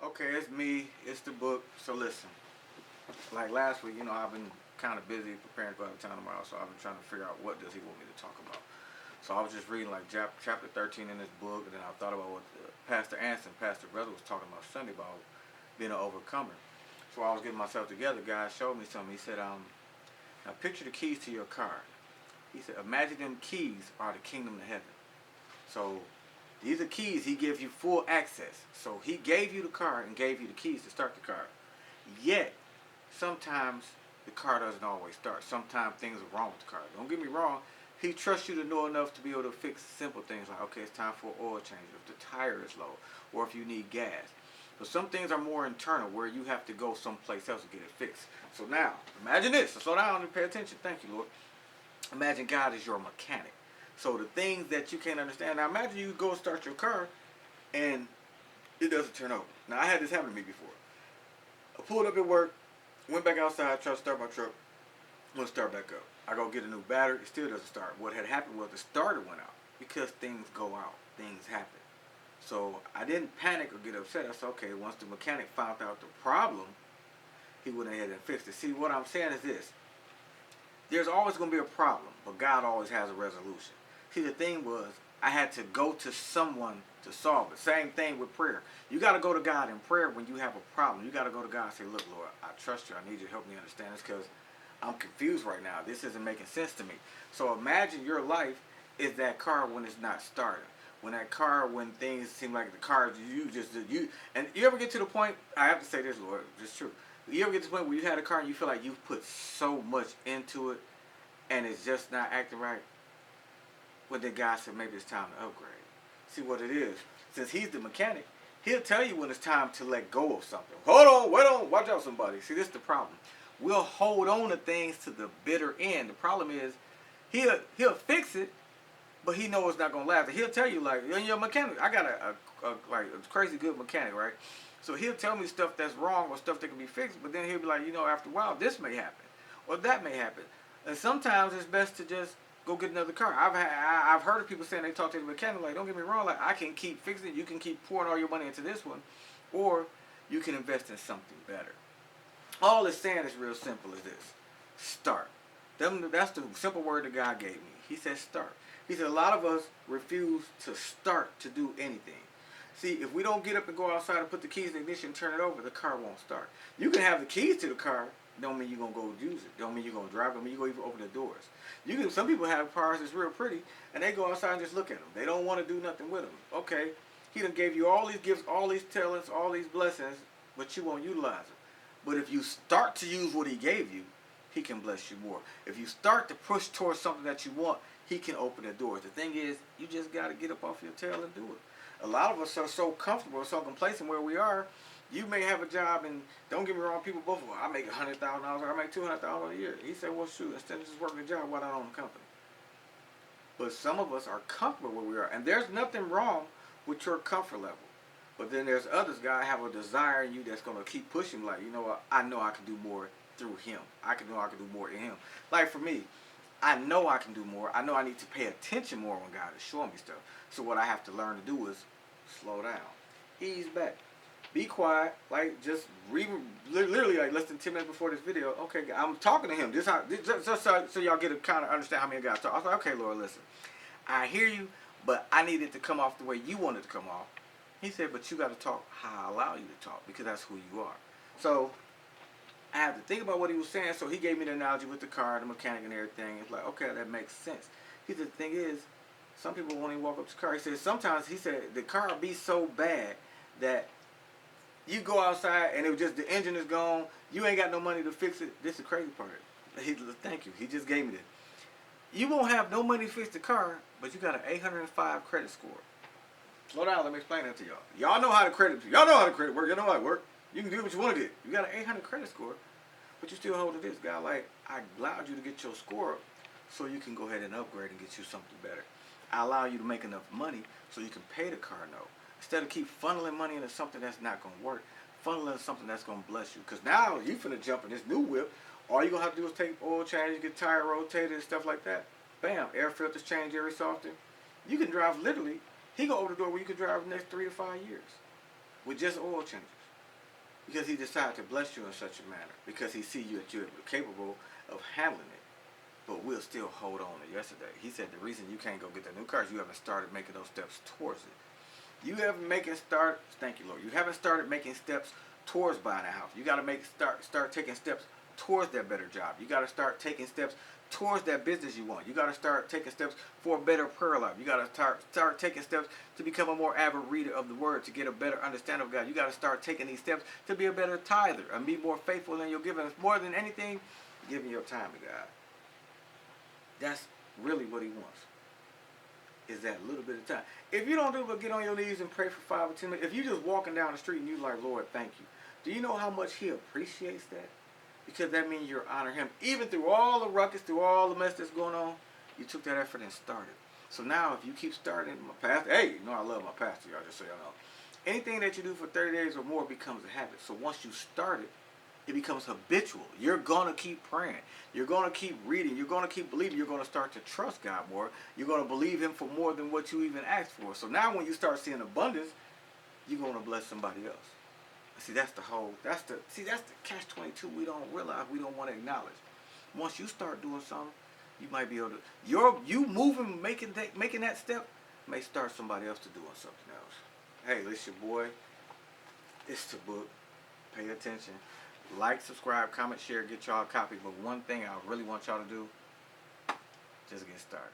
Okay, it's me. It's the book. So listen, like last week, I've been kind of busy preparing to go out of town tomorrow, so I've been trying to figure out what does he want me to talk about. So I was just reading like chapter 13 in this book, and then I thought about what Pastor Anson, Pastor Brother, was talking about Sunday about being an overcomer. So I was getting myself together. God showed me something. He said, now picture the keys to your car. He said, imagine them keys are the kingdom of heaven. So these are keys. He gives you full access. So he gave you the car and gave you the keys to start the car. Yet, sometimes the car doesn't always start. Sometimes things are wrong with the car. Don't get me wrong. He trusts you to know enough to be able to fix simple things like, okay, it's time for an oil change, if the tire is low, or if you need gas. But some things are more internal where you have to go someplace else to get it fixed. So now, imagine this. So slow down and pay attention. Thank you, Lord. Imagine God is your mechanic. So the things that you can't understand. Now imagine you go start your car and it doesn't turn over. Now I had this happen to me before. I pulled up at work, went back outside, tried to start my truck, wouldn't start back up. I go get a new battery, it still doesn't start. What had happened was the starter went out because things go out, things happen. So I didn't panic or get upset. I said, okay, once the mechanic found out the problem, he went ahead and fixed it. See, what I'm saying is this. There's always going to be a problem, but God always has a resolution. See, the thing was, I had to go to someone to solve it. Same thing with prayer. You got to go to God in prayer when you have a problem. You got to go to God and say, look, Lord, I trust you. I need you to help me understand this because I'm confused right now. This isn't making sense to me. So imagine your life is that car when it's not starting. When that car, when things seem like the car, and you ever get to the point, I have to say this, Lord, it's true. You ever get to the point where you had a car and you feel like you've put so much into it and it's just not acting right? Well, then God said maybe it's time to upgrade. See what it is. Since he's the mechanic, he'll tell you when it's time to let go of something. Hold on, wait on, watch out somebody. See, this is the problem. We'll hold on to things to the bitter end. The problem is he'll fix it, but he knows it's not gonna last. He'll tell you like, you're a mechanic. I got a crazy good mechanic, right? So he'll tell me stuff that's wrong or stuff that can be fixed, but then he'll be like, after a while, this may happen or that may happen. And sometimes it's best to just go get another car. I've heard of people saying they talk to the mechanic like, don't get me wrong, like I can keep fixing it. You can keep pouring all your money into this one, or you can invest in something better. All it's saying is real simple as this. Start. That's the simple word that God gave me. He said start. He said a lot of us refuse to start to do anything. See, if we don't get up and go outside and put the keys in the ignition and turn it over, the car won't start. You can have the keys to the car, don't mean you're going to go use it. Don't mean you're going to drive it. Don't mean you're going to even open the doors. Some people have cars that's real pretty, and they go outside and just look at them. They don't want to do nothing with them. Okay, he done gave you all these gifts, all these talents, all these blessings, but you won't utilize them. But if you start to use what he gave you, he can bless you more. If you start to push towards something that you want, he can open the doors. The thing is, you just got to get up off your tail and do it. A lot of us are so comfortable, so complacent where we are. You may have a job, and don't get me wrong, people both, well, I make $100,000, or I make $200,000 a year. He said, well, shoot, instead of just working a job, why not own a company? But some of us are comfortable where we are, and there's nothing wrong with your comfort level. But then there's others, God, have a desire in you that's going to keep pushing, like, you know what, I know I can do more through him. I can do more in him. Like for me, I know I can do more. I know I need to pay attention more when God is showing me stuff. So what I have to learn to do is slow down, ease back, be quiet, like just literally like less than 10 minutes before this video. Okay, I'm talking to him. Just so y'all get to kind of understand how many guys talk. I was like, okay, Lord, listen, I hear you, but I need it to come off the way you want it to come off. He said, but you got to talk how I allow you to talk because that's who you are. So I had to think about what he was saying. So he gave me the analogy with the car, the mechanic, and everything. It's like, okay, that makes sense. He said, the thing is, some people won't even walk up to the car. He said, sometimes, he said, the car will be so bad that you go outside and the engine is gone. You ain't got no money to fix it. This is the crazy part. Thank you. He just gave me this. You won't have no money to fix the car, but you got an 805 credit score. Slow down. Let me explain that to y'all. Y'all know how to credit work. You know how it work. You can do what you want to do. You got an 800 credit score, but you still holding this. God, like, I allowed you to get your score up so you can go ahead and upgrade and get you something better. I allow you to make enough money so you can pay the car note. Instead of keep funneling money into something that's not going to work, funnel into something that's going to bless you. Because now you finna jump in this new whip. All you're going to have to do is take oil change, get tire rotated and stuff like that. Bam, air filters change every so often. You can drive literally, he go over the door where you can drive the next 3 to 5 years with just oil changes. Because he decided to bless you in such a manner. Because he see you that you're capable of handling it. But we'll still hold on to yesterday. He said the reason you can't go get the new car is you haven't started making those steps towards it. You haven't thank you, Lord. You haven't started making steps towards buying a house. You got to start taking steps towards that better job. You got to start taking steps towards that business you want. You got to start taking steps for a better prayer life. You got to start taking steps to become a more avid reader of the word, to get a better understanding of God. You got to start taking these steps to be a better tither and be more faithful in your giving. More than anything, giving your time to God. That's really what he wants, is that little bit of time. If you don't do but get on your knees and pray for 5 or 10 minutes, if you're just walking down the street and you're like, Lord, thank you, do you know how much he appreciates that? Because that means you're honoring him. Even through all the ruckus, through all the mess that's going on, you took that effort and started. So now if you keep starting, my pastor, hey, you know I love my pastor, y'all, just so y'all know. Anything that you do for 30 days or more becomes a habit. So once you start it becomes habitual. You're going to keep praying. You're going to keep reading. You're going to keep believing. You're going to start to trust God more. You're going to believe him for more than what you even asked for. So now when you start seeing abundance, you're going to bless somebody else. See, that's the catch-22 we don't realize, we don't want to acknowledge. Once you start doing something, you might be able to, you moving, making that step may start somebody else to doing something else. Hey, this your boy. It's the book. Pay attention. Like, subscribe, comment, share, get y'all a copy. But one thing I really want y'all to do, just get started.